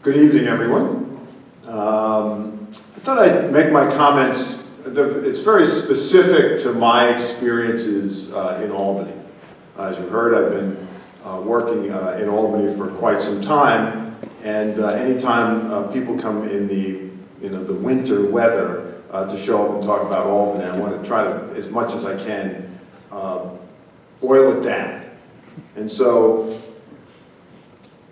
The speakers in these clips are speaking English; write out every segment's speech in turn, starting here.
Good evening, everyone. I thought I'd make my comments, it's very specific to my experiences in Albany. As you've heard, I've been working in Albany for quite some time, and anytime people come in the winter weather to show up and talk about Albany, I want to try to, as much as I can, boil it down. And so,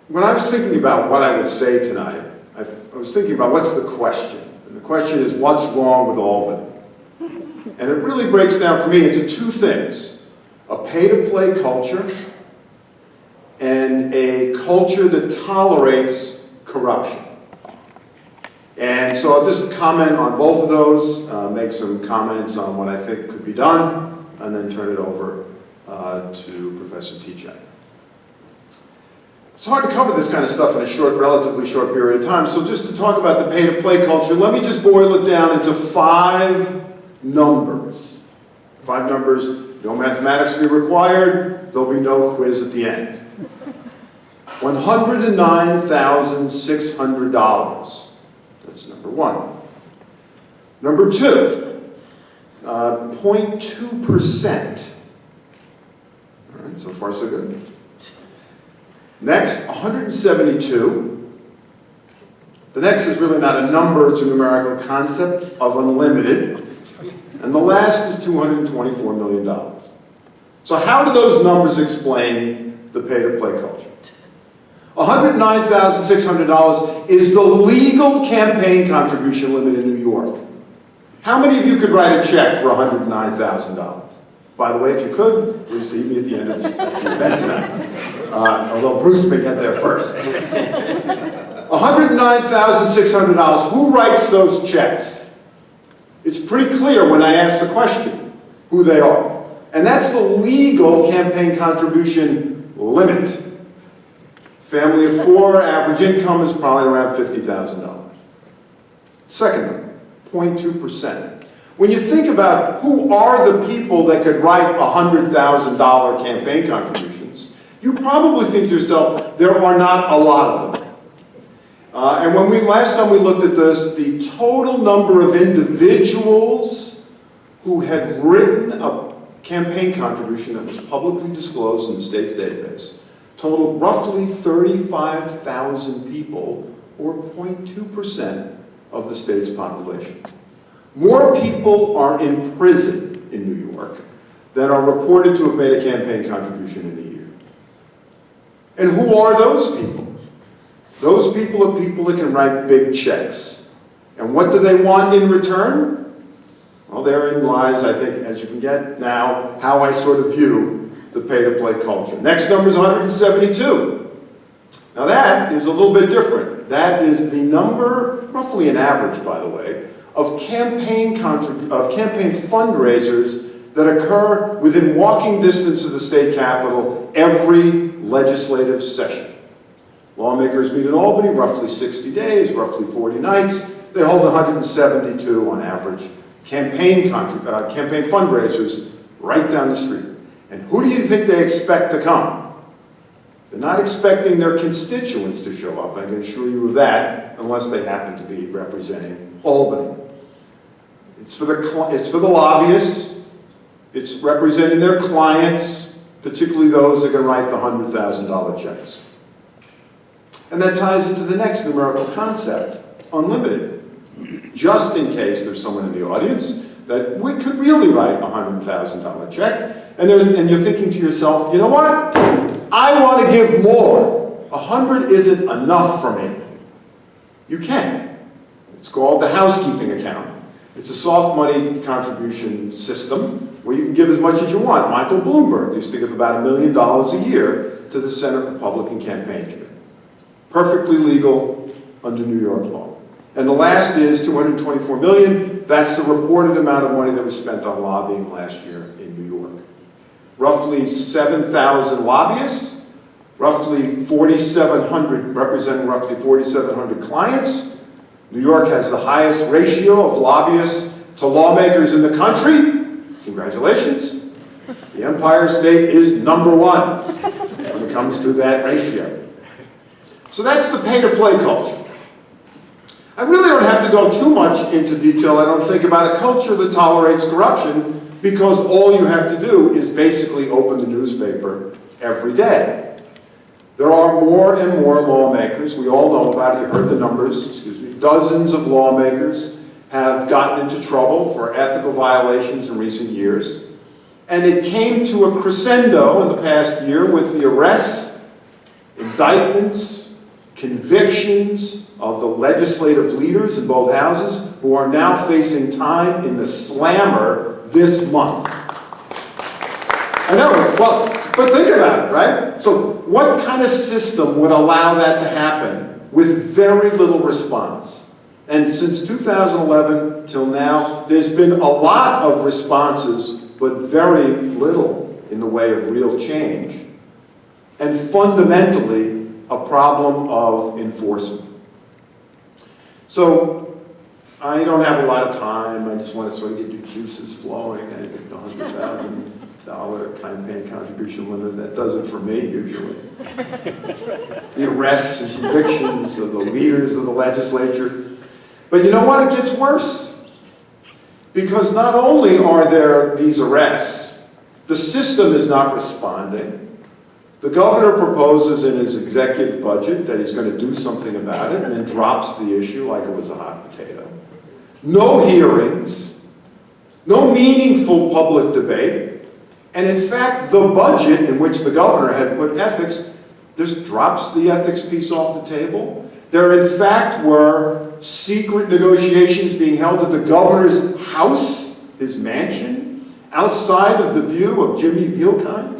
when I was thinking about what I would say tonight, I was thinking about what's the question. And the question is, what's wrong with Albany? And it really breaks down for me into two things: a pay-to-play culture and a culture that tolerates corruption. And so I'll just comment on both of those, make some comments on what I think could be done, and then turn it over to Professor Tichak. It's hard to cover this kind of stuff in a relatively short period of time, so just to talk about the pay-to-play culture, let me just boil it down into five numbers. Five numbers, no mathematics will be required, there'll be no quiz at the end. $109,600. That's number one. Number two, 0.2%. All right, so far so good. Next, 172. The next is really not a number, it's a numerical concept of unlimited. And the last is $224 million. So how do those numbers explain the pay-to-play culture? $109,600 is the legal campaign contribution limit in New York. How many of you could write a check for $109,000? By the way, if you could, receive me at the end of the event tonight. Although Bruce may get there first. $109,600, who writes those checks? It's pretty clear when I ask the question who they are. And that's the legal campaign contribution limit. Family of four, average income is probably around $50,000. Second number, 0.2%. When you think about who are the people that could write $100,000 campaign contributions, you probably think to yourself, there are not a lot of them. And when last time we looked at this, the total number of individuals who had written a campaign contribution that was publicly disclosed in the state's database totaled roughly 35,000 people, or 0.2% of the state's population. More people are in prison in New York than are reported to have made a campaign contribution in a year. And who are those people? Those people are people that can write big checks. And what do they want in return? Well, therein lies, I think, as you can get now, how I sort of view the pay-to-play culture. Next number is 172. Now that is a little bit different. That is the number, roughly an average, by the way, of campaign fundraisers that occur within walking distance of the state capitol every legislative session. Lawmakers meet in Albany roughly 60 days, roughly 40 nights. They hold 172 on average campaign fundraisers right down the street. And who do you think they expect to come? They're not expecting their constituents to show up, I can assure you of that, unless they happen to be representing Albany. It's for the lobbyists, it's representing their clients, particularly those that can write the $100,000 checks. And that ties into the next numerical concept, unlimited. Just in case there's someone in the audience that we could really write a $100,000 check, and you're thinking to yourself, you know what? I want to give more. 100 isn't enough for me. You can. It's called the housekeeping account. It's a soft money contribution system where you can give as much as you want. Michael Bloomberg used to give about $1 million a year to the Senate Republican Campaign Committee. Perfectly legal under New York law. And the last is $224 million. That's the reported amount of money that was spent on lobbying last year in New York. Roughly 7,000 lobbyists, roughly 4,700, representing roughly 4,700 clients. New York has the highest ratio of lobbyists to lawmakers in the country. Congratulations. The Empire State is number one when it comes to that ratio. So that's the pay-to-play culture. I really don't have to go too much into detail, I don't think, about a culture that tolerates corruption, because all you have to do is basically open the newspaper every day. There are more and more lawmakers, we all know about it, you heard the numbers, excuse me, dozens of lawmakers have gotten into trouble for ethical violations in recent years. And it came to a crescendo in the past year with the arrests, indictments, convictions of the legislative leaders in both houses who are now facing time in the slammer this month. I know, well, but think about it, right? So what kind of system would allow that to happen with very little response? And since 2011 till now, there's been a lot of responses, but very little in the way of real change. And fundamentally, a problem of enforcement. So, I don't have a lot of time. I just want to sort of get your juices flowing. I think the $100,000 campaign contribution limit, that does it for me, usually. The arrests and convictions of the leaders of the legislature. But you know what? It gets worse. Because not only are there these arrests, the system is not responding. The governor proposes in his executive budget that he's going to do something about it and then drops the issue like it was a hot potato. No hearings, no meaningful public debate, and in fact, the budget in which the governor had put ethics just drops the ethics piece off the table. There, in fact, were secret negotiations being held at the governor's house, his mansion, outside of the view of Jimmy Vielkind.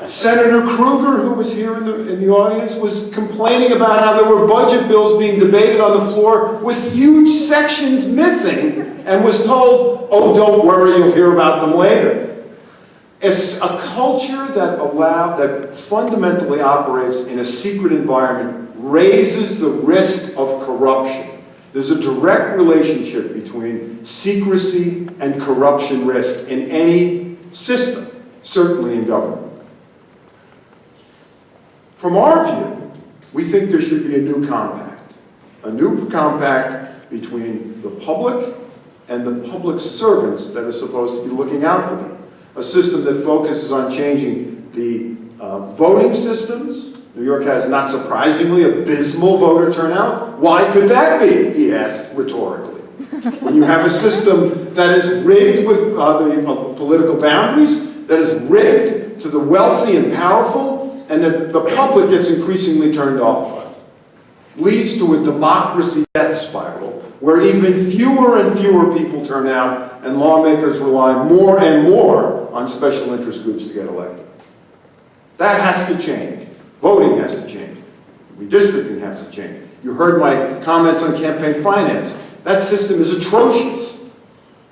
Senator Kruger, who was here in the audience, was complaining about how there were budget bills being debated on the floor with huge sections missing, and was told, oh, don't worry, you'll hear about them later. It's a culture that fundamentally operates in a secret environment raises the risk of corruption. There's a direct relationship between secrecy and corruption risk in any system, certainly in government. From our view, we think there should be a new compact between the public and the public servants that are supposed to be looking out for them. A system that focuses on changing the voting systems. New York has, not surprisingly, abysmal voter turnout. Why could that be, he asked rhetorically. When you have a system that is rigged with the political boundaries, that is rigged to the wealthy and powerful, and that the public gets increasingly turned off by it, leads to a democracy death spiral, where even fewer and fewer people turn out, and lawmakers rely more and more on special interest groups to get elected. That has to change. Voting has to change. Redistricting has to change. You heard my comments on campaign finance. That system is atrocious.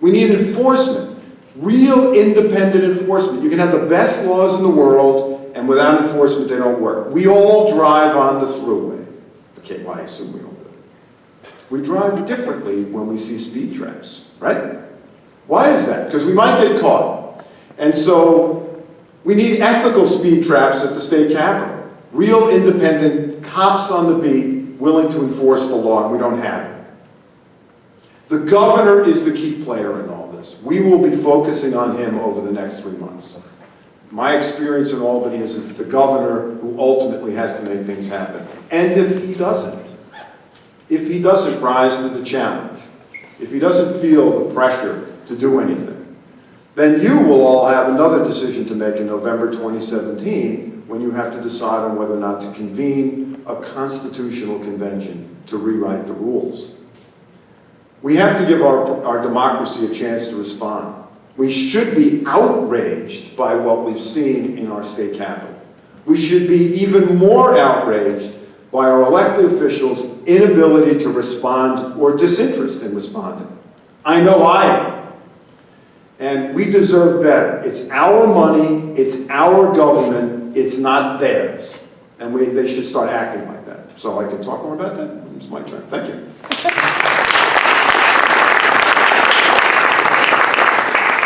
We need enforcement, real independent enforcement. You can have the best laws in the world, and without enforcement, they don't work. We all drive on the thruway. Okay, well, I assume we all do. We drive differently when we see speed traps, right? Why is that? Because we might get caught. And so we need ethical speed traps at the state capitol. Real independent cops on the beat willing to enforce the law, and we don't have it. The governor is the key player in all this. We will be focusing on him over the next 3 months. My experience in Albany is it's the governor who ultimately has to make things happen. And if he doesn't rise to the challenge, if he doesn't feel the pressure to do anything, then you will all have another decision to make in November 2017 when you have to decide on whether or not to convene a constitutional convention to rewrite the rules. We have to give our democracy a chance to respond. We should be outraged by what we've seen in our state capitol. We should be even more outraged by our elected officials' inability to respond or disinterest in responding. I know I am. And we deserve better. It's our money, it's our government, it's not theirs. And they should start acting like that. So I can talk more about that? It's my turn. Thank you.